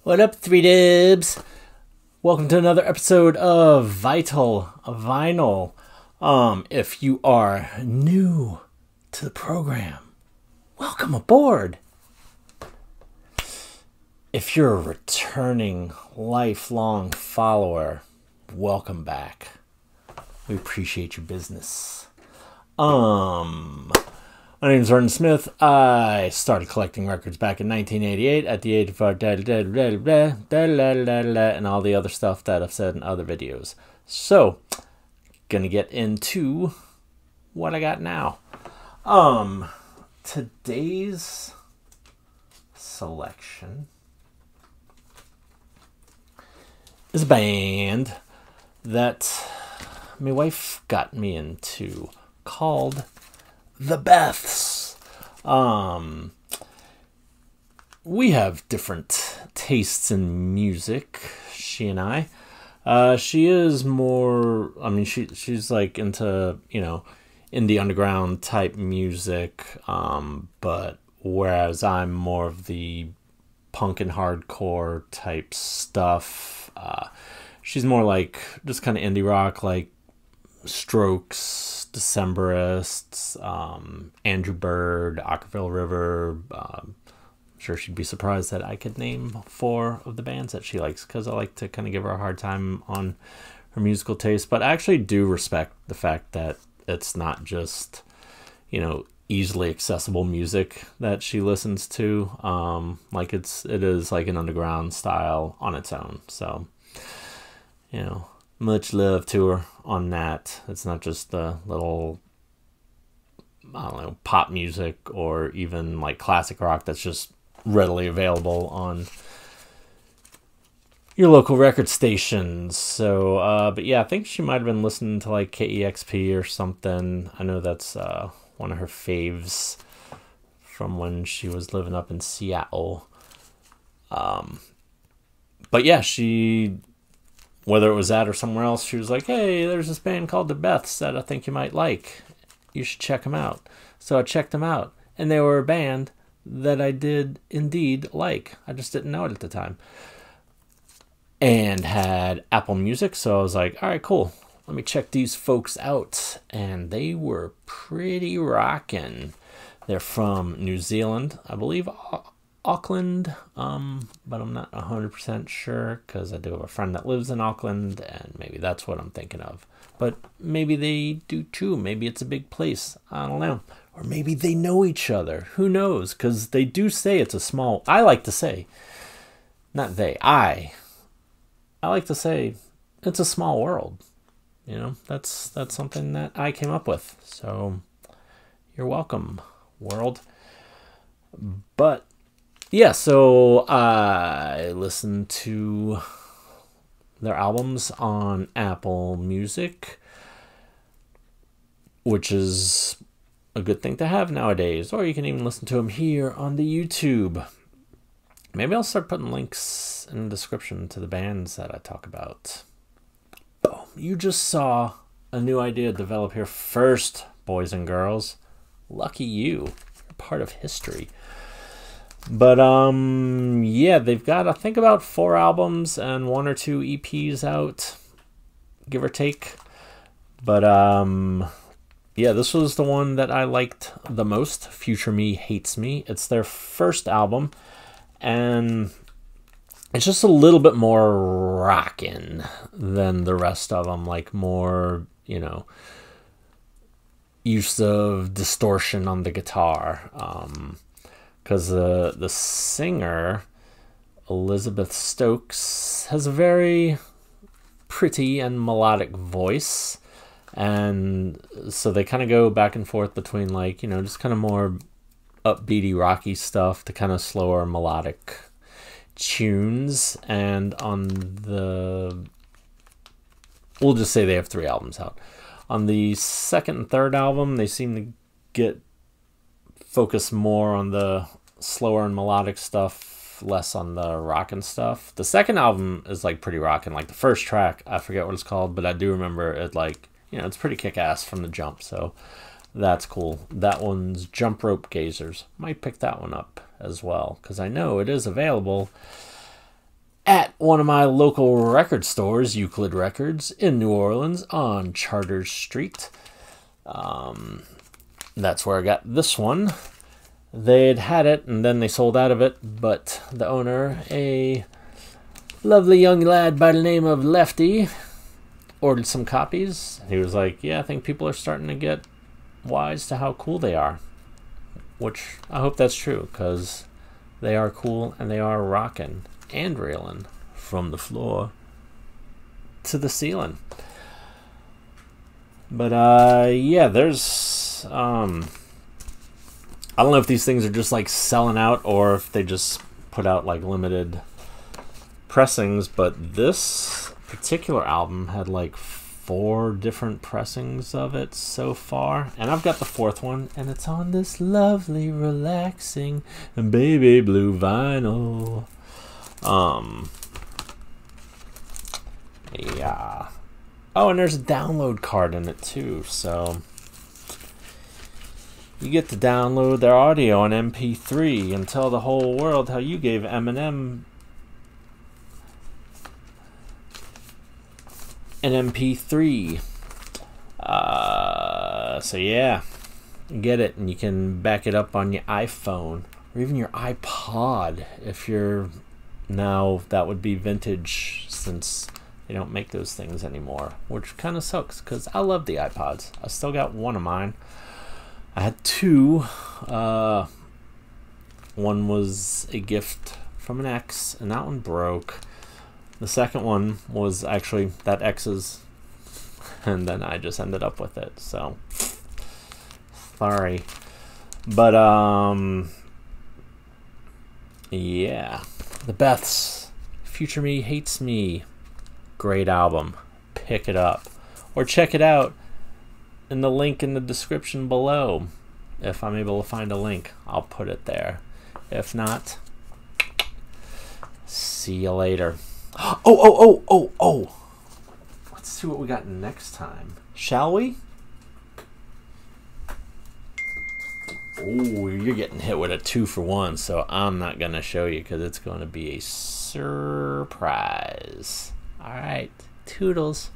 What up, Three Dibs? Welcome to another episode of Vital Vinyl. If you are new to the program, welcome aboard. If you're a returning, lifelong follower, welcome back. We appreciate your business. My name is Vernon Smith. I started collecting records back in 1988 at the age of and all the other stuff that I've said in other videos. So, gonna get into what I got now. Today's selection is a band that my wife got me into called the Beths. We have different tastes in music, she and I. She is more, she's like into, indie underground type music, but whereas I'm more of the punk and hardcore type stuff, she's more like just kind of indie rock, like Strokes, Decemberists, Andrew Bird, Ockerville River. I'm sure she'd be surprised that I could name 4 of the bands that she likes, because I like to kind of give her a hard time on her musical taste. But I actually do respect the fact that it's not just, easily accessible music that she listens to. Like it is like an underground style on its own. So, much love to her on that. It's not just the little, pop music or even like classic rock that's just readily available on your local record stations. So, but yeah, I think she might have been listening to like KEXP or something. I know that's one of her faves from when she was living up in Seattle. But yeah, whether it was that or somewhere else, she was like, hey, there's this band called the Beths that I think you might like. You should check them out. So I checked them out, and they were a band that I did indeed like. I just didn't know it at the time. And had Apple Music, so I was like, all right, cool. Let me check these folks out. And they were pretty rockin'. They're from New Zealand, I believe, Auckland, but I'm not 100% sure, because I do have a friend that lives in Auckland, and maybe that's what I'm thinking of. But maybe they do too. Maybe it's a big place. I don't know. Or maybe they know each other. Who knows? Because they do say it's a small... I like to say... Not they. I like to say it's a small world. That's something that I came up with. So, you're welcome, world. But... yeah, so I listened to their albums on Apple Music, which is a good thing to have nowadays. Or you can even listen to them here on the YouTube. Maybe I'll start putting links in the description to the bands that I talk about. Boom. You just saw a new idea develop here first, boys and girls. Lucky you. You're part of history. But, yeah, they've got, I think, about 4 albums and 1 or 2 EPs out, give or take. But, yeah, this was the one that I liked the most, Future Me Hates Me. It's their first album, and it's just a little bit more rockin' than the rest of them, like more, use of distortion on the guitar, because the singer, Elizabeth Stokes, has a very pretty and melodic voice. And so they kind of go back and forth between, like, just kind of more upbeaty, rocky stuff to kind of slower melodic tunes. And on we'll just say they have 3 albums out. On the second and third album, they seem to focus more on the slower and melodic stuff, less on the rockin' stuff. The second album is like pretty rockin'. Like the first track, I forget what it's called, but I do remember it, like, it's pretty kick-ass from the jump, so that's cool. That one's Jump Rope Gazers. Might pick that one up as well, because I know it is available at one of my local record stores, Euclid Records, in New Orleans on Charters Street. That's where I got this one. They'd had it, and then they sold out of it, but the owner, a lovely young lad by the name of Lefty, ordered some copies. He was like, yeah, I think people are starting to get wise to how cool they are. Which, I hope that's true, because they are cool, and they are rocking and reeling from the floor to the ceiling. But, yeah, there's, I don't know if these things are just like selling out or if they just put out like limited pressings, but this particular album had like 4 different pressings of it so far, and I've got the 4th one, and it's on this lovely, relaxing baby blue vinyl. Yeah. Oh, and there's a download card in it too, so you get to download their audio on MP3 and tell the whole world how you gave Eminem an MP3. So yeah, get it, and you can back it up on your iPhone or even your iPod if you're now. That would be vintage since they don't make those things anymore, which kind of sucks because I love the iPods. I still got one of mine. I had 2. One was a gift from an ex, and that one broke. The second one was actually that ex's, and then I just ended up with it, so sorry. But yeah, the Beths, Future Me Hates Me, great album. Pick it up or check it out in the link in the description below. If I'm able to find a link, I'll put it there. If not, see you later. Oh. Let's see what we got next time. Shall we? Oh, you're getting hit with a 2-for-1, so I'm not going to show you because it's going to be a surprise. All right. Toodles.